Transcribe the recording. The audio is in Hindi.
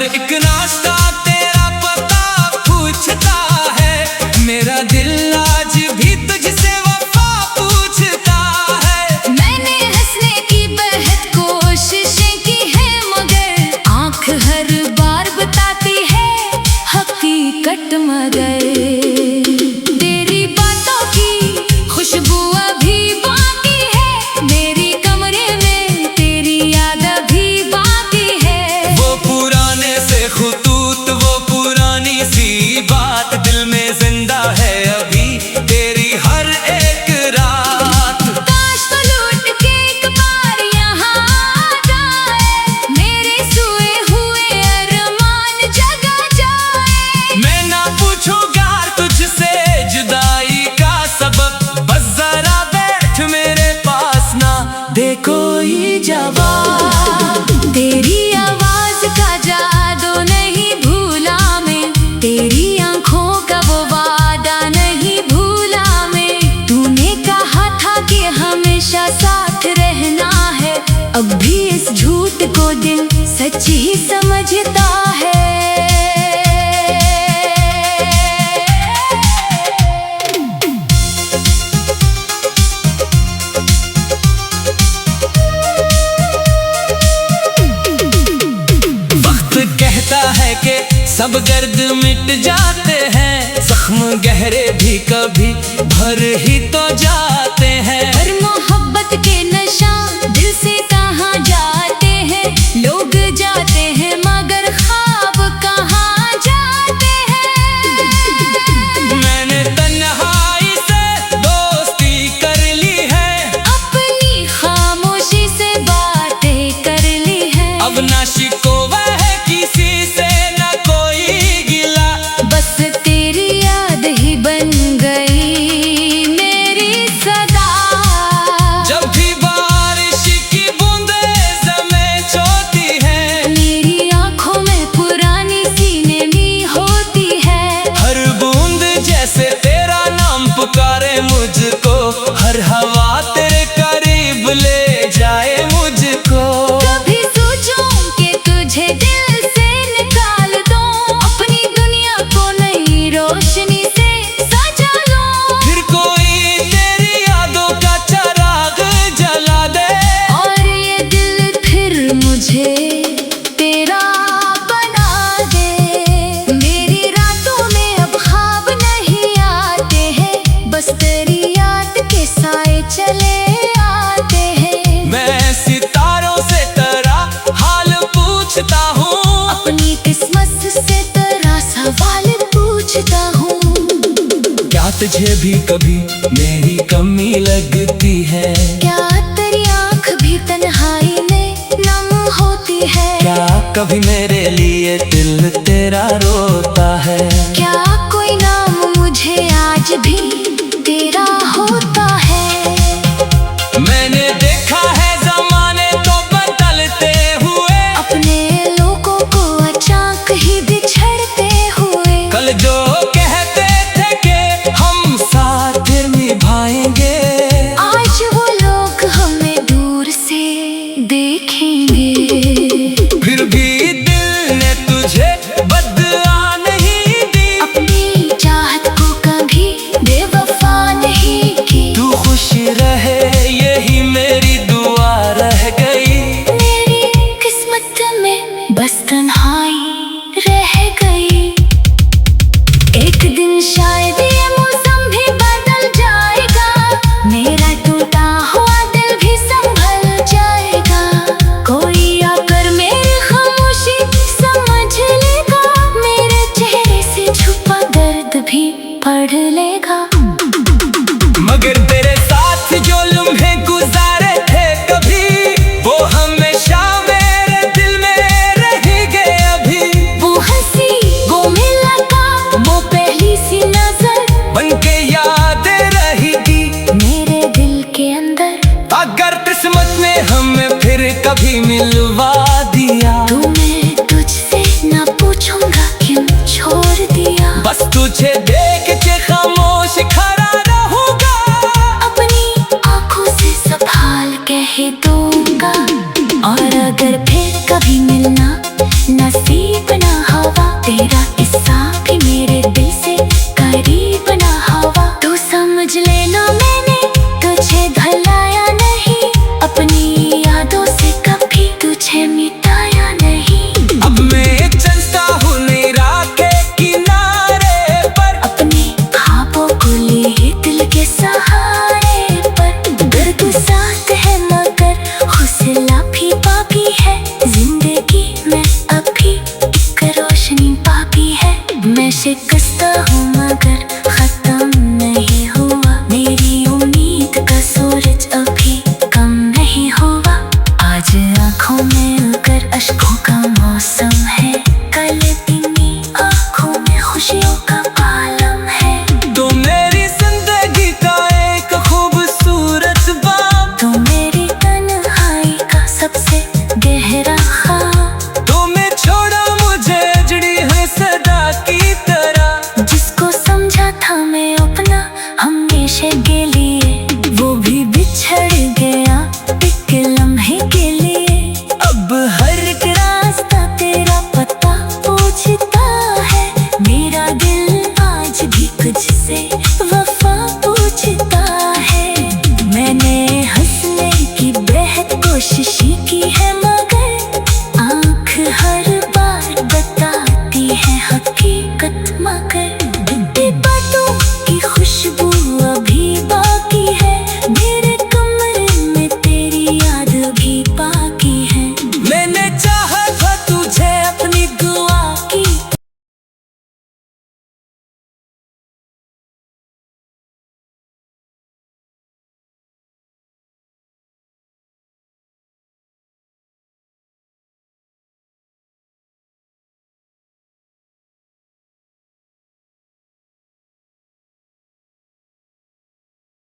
एक नाश्ता तेरा पता पूछता है, मेरा दिल आज भी तुझसे वफा पूछता है। मैंने हंसने की बेहद कोशिशें की है, मगर आँख हर बार बताती है हकीकत। मगर तेरी बातों की खुशबू अभी बाकी है, मेरी कमरे में तेरी याद अभी बाकी है। वो पुराने से खुतूत, वो पुरानी सी बात दिल में जिंदा है अभी तेरी हर एक रात। काश तो लौट के एक बार यहाँ आ जाए, मेरे सोए हुए अरमान जगा जाए। मैं ना पूछूंगा तुझसे जुदाई का सबब, बस जरा बैठ मेरे पास ना दे कोई जवाब। तेरी आवाज का जादू नहीं भूला मैं, तेरी आंखों का वो वादा नहीं भूला मैं। तूने कहा था कि हमेशा साथ रहना है, अब भी इस झूठ को दिल सच ही समझता है। कहता है कि सब दर्द मिट जाते हैं, जख्म गहरे भी कभी भर ही तो जाते हैं। पर मोहब्बत के नशा दिल से कहाँ जाते हैं, लोग जाते हैं मगर ख्वाब कहाँ जाते हैं। मैंने तन्हाई से दोस्ती कर ली है, अपनी खामोशी से बातें कर ली है। अब ना शिकवा है किसी से ना कोई गिला, बस तेरी याद ही बन गई मेरी सदा। जब भी बारिश की बूंदें ज़मीं होती है, मेरी आंखों में पुरानी सीनेमी होती है। हर बूंद जैसे तेरा नाम पुकारे मुझको, हर हवा तेरे करीब ले जाए मुझको। कभी सोचूं कि तुझे दिल से निकाल दूं, अपनी दुनिया को नई रोशनी से सजा लूं। फिर कोई तेरी यादों का चिराग जला दे, और ये दिल फिर मुझे तेरा बना दे। मेरी रातों में अब ख्वाब नहीं आते हैं, बस तेरी याद के साए चले आते हैं। मैं सितारों से तेरा हाल पूछता हूँ, अपनी किस्मत से तेरा सवाल पूछता हूँ। क्या तुझे भी कभी मेरी कमी लगती है? क्या तेरी आँख भी तन्हाई में नम होती है? क्या कभी मेरे लिए दिल तेरा रोता है? क्या कोई नाम मुझे आज भी तेरा होता है? मैंने देखा है ज़माने तो बदलते हुए, अपने लोगों को अचानक ही बिछड़ते हुए। कल जो कहते थे कि हम साथ निभाएंगे, आज वो लोग हमें दूर से देखेंगे। फिर भी दिल ने तुझे बदला नहीं दी, अपनी चाहत को कभी बेवफा नहीं की। तू खुश रहे यही मेरी दुआ रह गई। मेरी किस्मत में बस तन्हाई रह गई। एक दिन शायद ये मौसम भी बदल जाएगा, मेरा टूटा हुआ दिल भी संभल जाएगा। कोई आकर मेरी खामोशी समझ लेगा, मेरे चेहरे से छुपा दर्द भी पढ़ लेगा। मगर तेरे साथ जो लम्हे गुजारे थे कभी, वो हमेशा मेरे दिल में रहेंगे अभी। वो हंसी, वो मुलाकात, वो पहली सी नजर बनके यादें रहेगी मेरे दिल के अंदर। अगर किस्मत ने हमें फिर कभी मिलवा दिया, तो मैं तुझसे ना पूछूंगा क्यों छोड़ दिया। बस तुझे देख के खामोश खड़ा रहूंगा, अपनी आंखों से संभाल कह दूंगा। और अगर फिर कभी मिलना नसीब तेरा किस्सा भी मेरे दिल से करीब ना हवा। तू समझ लेना मैंने तुझे भुलाया नहीं, अपनी यादों से कभी तुझे मिटाया नहीं। अब मैं चलता हूँ नेरा के किनारे पर, अपने ख्वाबों को लिए दिल के सहारे पर। अगर तू साथ है मगर हौसला भी बाकी है, जिंदगी में अभी एक रोशनी बाकी है। मैं शिकस्ता हूँ मगर